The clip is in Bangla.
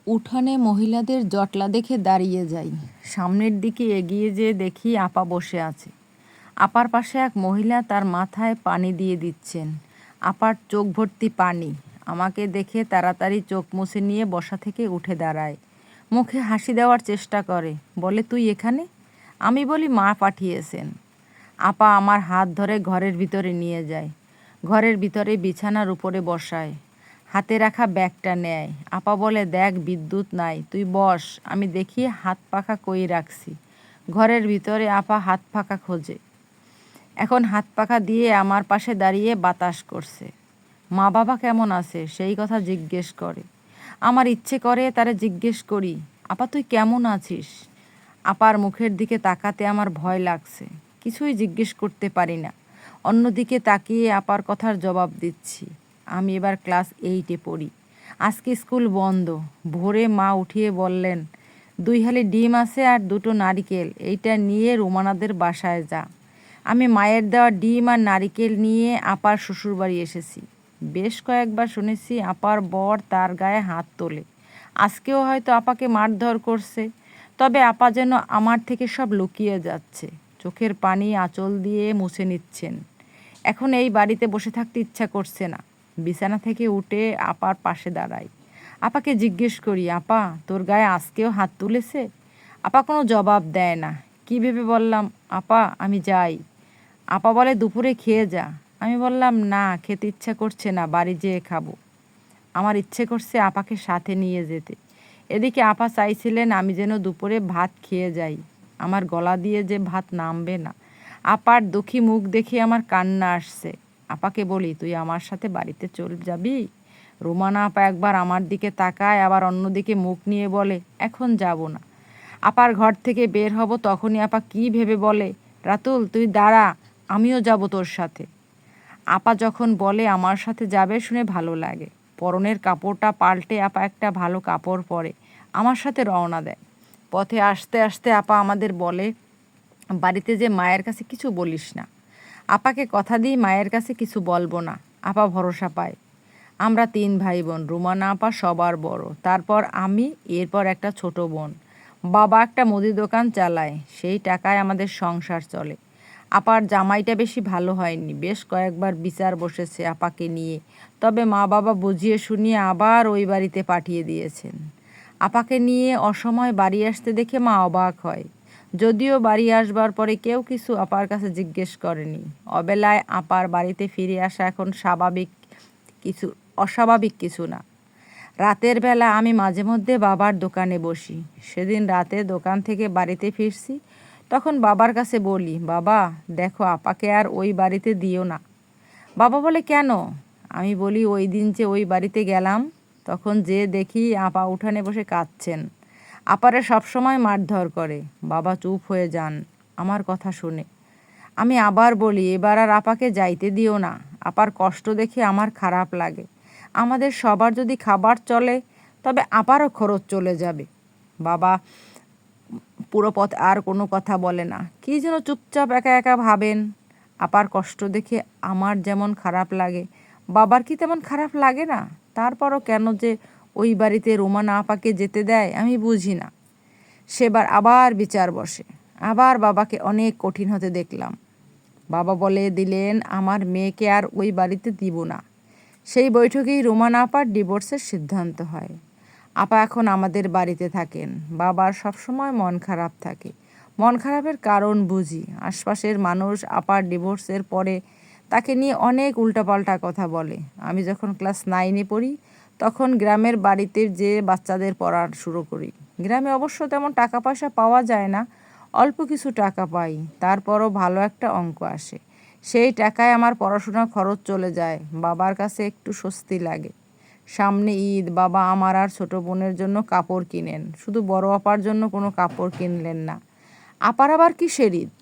উঠানে মহিলাদের জটলা দেখে দাঁড়িয়ে যাই। সামনের দিকে এগিয়ে যেয়ে দেখি আপা বসে আছে। আপার পাশে এক মহিলা তার মাথায় পানি দিয়ে দিচ্ছেন। আপার চোখ ভর্তি পানি। আমাকে দেখে তাড়াতাড়ি চোখ মুছে নিয়ে বসা থেকে উঠে দাঁড়ায়। মুখে হাসি দেওয়ার চেষ্টা করে, বলে, তুই এখানে? আমি বলি, মা পাঠিয়েছেন। আপা আমার হাত ধরে ঘরের ভিতরে নিয়ে যায়। ঘরের ভিতরে বিছানার উপরে বসায়। হাতে রাখা ব্যাগটা নেয়। আপা বলে, দেখ বিদ্যুৎ নাই, তুই বস, আমি দেখি হাত পাখা কই রাখছি। ঘরের ভিতরে আপা হাত পাখা খোঁজে। এখন হাত পাখা দিয়ে আমার পাশে দাঁড়িয়ে বাতাস করছে। মা বাবা কেমন আছে সেই কথা জিজ্ঞেস করে। আমার ইচ্ছে করে তারে জিজ্ঞেস করি, আপা তুই কেমন আছিস? আপার মুখের দিকে তাকাতে আমার ভয় লাগছে। কিছুই জিজ্ঞেস করতে পারি না। অন্যদিকে তাকিয়ে আপার কথার জবাব দিচ্ছি। আমি এবার ক্লাস 8-এ পড়ি। আজকে স্কুল বন্ধ। ভোরে মা উঠিয়ে বললেন, 2 হালি ডিম আছে আর 2টো নারিকেল, এইটা নিয়ে রুমানাদের বাসায় যা। আমি মায়ের দেওয়া ডিম আর নারিকেল নিয়ে আপার শ্বশুরবাড়ি এসেছি। বেশ কয়েকবার শুনেছি আপার বর তার গায়ে হাত তোলে। আজকেও হয়তো আপাকে মারধর করছে। তবে আপা যেন আমার থেকে সব লুকিয়ে যাচ্ছে। চোখের পানি আঁচল দিয়ে মুছে নিচ্ছেন। এখন এই বাড়িতে বসে থাকতে ইচ্ছা করছে না। বিছানা থেকে উঠে আপার পাশে দাঁড়াই। আপাকে জিজ্ঞেস করি, আপা তোর গায়ে আজকেও হাত তুলেছে? আপা কোনো জবাব দেয় না। কী ভেবে বললাম, আপা আমি যাই। আপা বলে, দুপুরে খেয়ে যা। আমি বললাম, না, খেতে ইচ্ছা করছে না, বাড়ি যেয়ে খাবো। আমার ইচ্ছে করছে আপাকে সাথে নিয়ে যেতে। এদিকে আপা চাইছিলেন আমি যেন দুপুরে ভাত খেয়ে যাই। আমার গলা দিয়ে যে ভাত নামবে না। আপার দুঃখী মুখ দেখে আমার কান্না আসছে। আপাকে বলি, তুই আমার সাথে বাড়িতে চলে যাবি? রুমানা আপা একবার আমার দিকে তাকায়, আবার অন্যদিকে মুখ নিয়ে বলে, এখন যাব না। আপার ঘর থেকে বের হব তখনই আপা কী ভেবে বলে, রাতুল তুই দাঁড়া, আমিও যাব তোর সাথে। আপা যখন বলে আমার সাথে যাবে শুনে ভালো লাগে। পরনের কাপড়টা পাল্টে আপা একটা ভালো কাপড় পরে আমার সাথে রওনা দেয়। পথে আসতে আসতে আপা আমাদের বলে, বাড়িতে যে মায়ের কাছে কিছু বলিস না। আপাকে কথা দিই মায়ের কাছে কিছু বলবো না। আপা ভরসা পায়। আমরা 3 ভাই বোন। রুমানা আপা সবার বড়, তারপর আমি, এরপর একটা ছোট বোন। বাবা একটা মুদি দোকান চালায়, সেই টাকায় আমাদের সংসার চলে। আপার জামাইটা বেশি ভালো হয়নি, বেশ কয়েকবার বিচার বসেছে আপাকে নিয়ে। তবে মা বাবা বুঝিয়ে শুনিয়ে আবার ওই বাড়িতে পাঠিয়ে দিয়েছেন। আপাকে নিয়ে অসময়ে বাড়ি আসতে দেখে মা অবাক হয়। যদিও বাড়ি আসবার পরে কেউ কিছু আপার কাছে জিজ্ঞেস করেনি। অবেলায় আপার বাড়িতে ফিরে আসা এখন অস্বাভাবিক কিছু না। রাতের বেলা আমি মাঝে মধ্যে বাবার দোকানে বসি। সেদিন রাতে দোকান থেকে বাড়িতে ফিরছি, তখন বাবার কাছে বলি, বাবা দেখো আপাকে আর ওই বাড়িতে দিও না। বাবা বলে, কেন? আমি বলি, ওই দিন যে ওই বাড়িতে গেলাম তখন যে দেখি আপা উঠানে বসে কাঁদছেন। আপারে সবসময় মারধর করে। বাবা চুপ হয়ে যান আমার কথা শুনে। আমি আবার বলি, এবার আর আপাকে যাইতে দিও না। আপার কষ্ট দেখে আমার খারাপ লাগে। আমাদের সবার যদি খাবার চলে তবে আপারও খরচ চলে যাবে। বাবা পুরো পথ আর কোনো কথা বলে না, কী যেন চুপচাপ একা একা ভাবেন। আপার কষ্ট দেখে আমার যেমন খারাপ লাগে, বাবার কি তেমন খারাপ লাগে না? তারপরও কেন যে ওই বাড়িতে রুমানা আপাকে যেতে দেয় আমি বুঝি না। সেবার আবার বিচার বসে। আবার বাবাকে অনেক কঠিন হতে দেখলাম। বাবা বলে দিলেন আমার মেয়েকে আর ওই বাড়িতে দিব না। সেই বৈঠকেই রুমানা আপার ডিভোর্সের সিদ্ধান্ত হয়। আপা এখন আমাদের বাড়িতে থাকেন। বাবার সবসময় মন খারাপ থাকে। মন খারাপের কারণ বুঝি। আশপাশের মানুষ আপার ডিভোর্সের পরে তাকে নিয়ে অনেক উল্টাপাল্টা কথা বলে। আমি যখন ক্লাস 9-এ পড়ি তখন গ্রামের বাড়িতে যে বাচ্চাদের পড়া শুরু করি। গ্রামে অবশ্য তেমন টাকা পয়সা পাওয়া যায় না, অল্প কিছু টাকা পাই, তারপরও ভালো একটা অঙ্ক আসে। সেই টাকায় আমার পড়াশোনার খরচ চলে যায়। বাবার কাছে একটু স্বস্তি লাগে। সামনে ঈদ, বাবা আমার আর ছোট বোনের জন্য কাপড় কিনেন, শুধু বড় আপার জন্য কোনো কাপড় কিনলেন না। আপার আবার কিসের ঈদ?